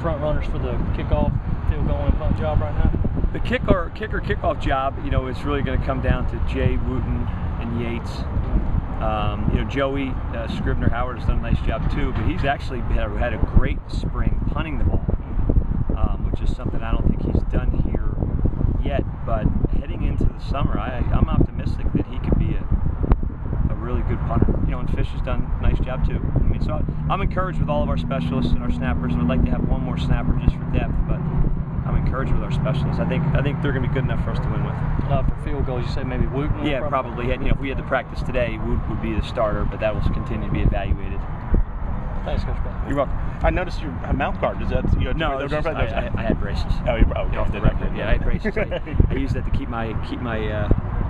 front runners for the kickoff, field goal, and punt job right now? The kicker kickoff job, is really going to come down to Jay, Wooten, and Yates. Joey Scribner Howard has done a nice job too, but he's actually had a great spring punting the ball, which is something I don't think he's done here yet. But heading into the summer, I'm optimistic that he could be a really good punter. And Fish has done a nice job too. So I'm encouraged with all of our specialists and our snappers. We'd like to have one more snapper just for depth, but I'm encouraged with our specialists. I think they're going to be good enough for us to win with. For field goals, you say maybe Wooten? Yeah, probably. If we had the practice today, Woot would be the starter, but that will continue to be evaluated. Thanks, Coach Bell. You're welcome. I noticed your mouth guard. Is that no? I had braces. Oh, off the record. Yeah, I had braces. I used that to keep my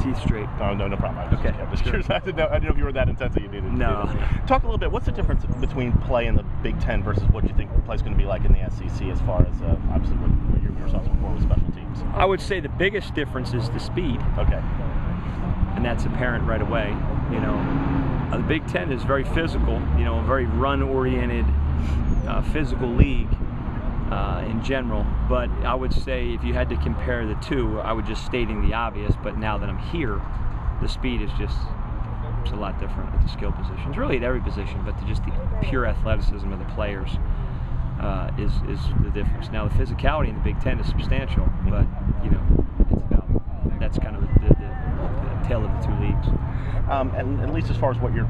teeth straight. Oh, no problem. I was curious. I didn't know if you were that intense that you needed. No. Talk a little bit. What's the difference between play in the Big Ten versus what you think play is going to be like in the SEC as far as obviously what you're responsible for with special teams? I would say the biggest difference is the speed. Okay. And that's apparent right away. The Big Ten is very physical. A very run-oriented, physical league in general. But I would say if you had to compare the two, I would just stating the obvious. But now that I'm here, the speed is just a lot different at the skill positions. Really at every position, but just the pure athleticism of the players is the difference. Now the physicality in the Big Ten is substantial, but that's kind of the tale of the two leagues. And at least as far as what you're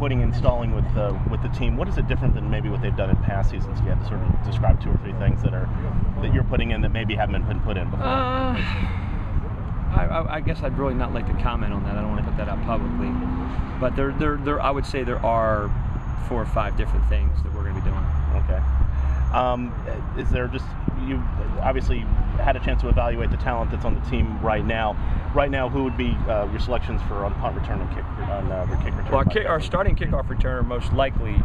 installing with the team, what is it different than maybe what they've done in past seasons? You have to sort of describe 2 or 3 things that you're putting in that maybe haven't been put in before. I guess I'd really not like to comment on that. I don't want to put that out publicly, but I would say there are 4 or 5 different things that we're going to be doing. Okay. Is there just, you obviously had a chance to evaluate the talent that's on the team right now. Right now, who would be your selections for on punt return and kick return? Well, our starting kickoff returner most likely,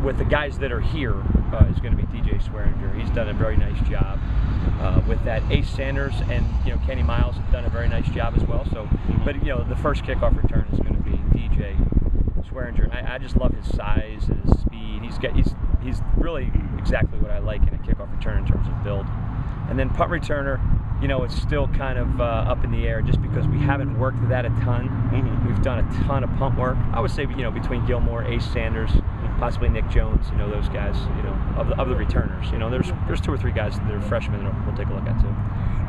with the guys that are here, is going to be DJ Swearinger. He's done a very nice job with that. Ace Sanders and Kenny Miles have done a very nice job as well. So, but the first kickoff return is going to be DJ Swearinger. I just love his size and his speed. He's really exactly what I like in a kickoff return in terms of build. And then punt returner, it's still kind of up in the air just because we haven't worked that a ton. Mm-hmm. We've done a ton of punt work. I would say, between Gilmore, Ace Sanders, possibly Nick Jones, those guys, of the returners. There's 2 or 3 guys that are freshmen that we'll take a look at too.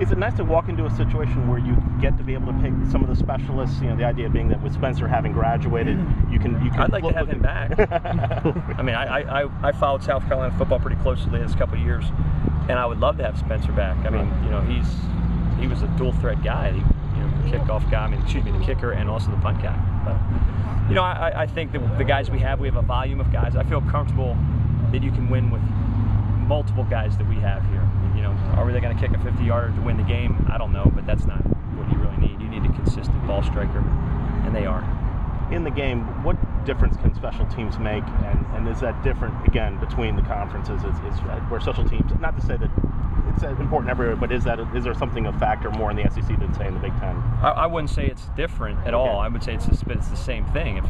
Is it nice to walk into a situation where you get to be able to pick some of the specialists? The idea being that with Spencer having graduated, you can. I'd like to have him back. I followed South Carolina football pretty closely this couple of years, and I would love to have Spencer back. He was a dual threat guy. The kickoff guy. The kicker and also the punt guy. But I think that the guys we have a volume of guys. I feel comfortable that you can win with multiple guys that we have here. Are they going to kick a 50-yarder to win the game? I don't know, but that's not what you really need. You need a consistent ball striker, and they are. In the game, what difference can special teams make, and is that different, again, between the conferences? Is where special teams, not to say that it's important everywhere, but is there something a factor more in the SEC than, say, in the Big Ten? I wouldn't say it's different at all. I would say it's the same thing.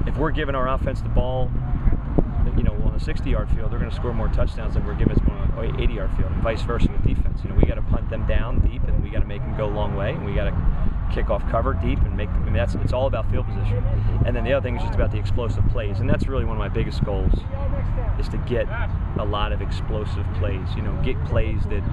If we're giving our offense the ball, on a 60-yard field, they're going to score more touchdowns than we're giving them on an 80-yard field, and vice versa with defense. We got to punt them down deep, and we got to make them go a long way, and we got to kick off cover deep and make them. It's all about field position. And then the other thing is just about the explosive plays, and that's really one of my biggest goals, is to get a lot of explosive plays. Get plays that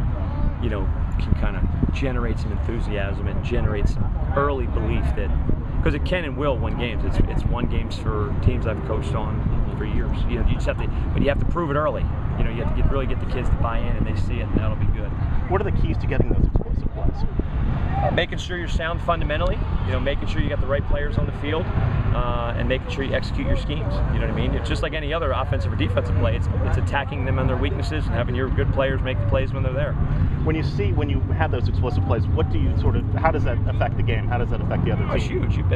can kind of generate some enthusiasm and generate some early belief that. Because it can and will win games. It's won games for teams I've coached on for years. You just have to, but you have to prove it early. You have to really get the kids to buy in, and they see it, and that'll be good. What are the keys to getting those explosive plays? Making sure you're sound fundamentally. Making sure you got the right players on the field, and making sure you execute your schemes. You know what I mean? It's just like any other offensive or defensive play. It's attacking them on their weaknesses and having your good players make the plays when they're there. When you have those explosive plays, how does that affect the game? How does that affect the other team? It's huge. You've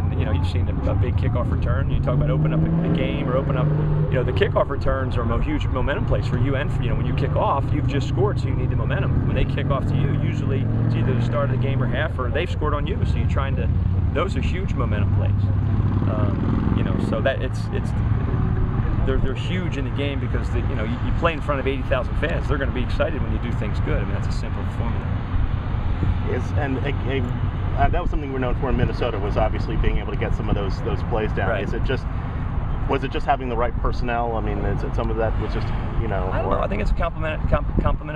seen a big kickoff return. You talk about open up the game or open up. The kickoff returns are a huge momentum plays for you, and when you kick off, you've just scored, so you need the momentum. When they kick off to you, usually it's either the start of the game or half, or they've scored on you, so you're trying to. Those are huge momentum plays. So that it's they're huge in the game because you play in front of 80,000 fans. They're going to be excited when you do things good. I mean, that's a simple formula. That was something we're known for in Minnesota, was obviously being able to get some of those plays down. Right. Was it just having the right personnel? I mean, some of that was just, I don't know. I think it's a complement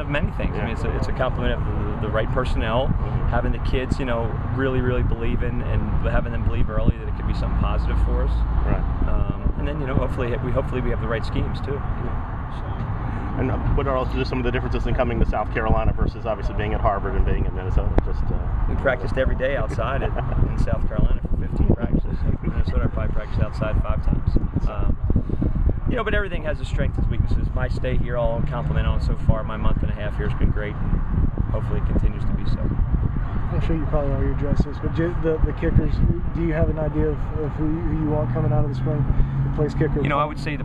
of many things. Yeah. I mean, it's a complement of the right personnel, having the kids, really, really believe in, and having them believe early that it could be something positive for us. Right. And then, hopefully we have the right schemes too. And what are also just some of the differences in coming to South Carolina versus obviously being at Harvard and being in Minnesota? We practiced every day outside in South Carolina for 15 practices. In Minnesota, I probably practiced outside 5 times. But everything has its strengths and weaknesses. My stay here, I'll compliment on so far. My month and a half here has been great, and hopefully it continues to be so. I'm sure you probably already addressed this, but the kickers, do you have an idea of who you want coming out of the spring to place kicker? I would say the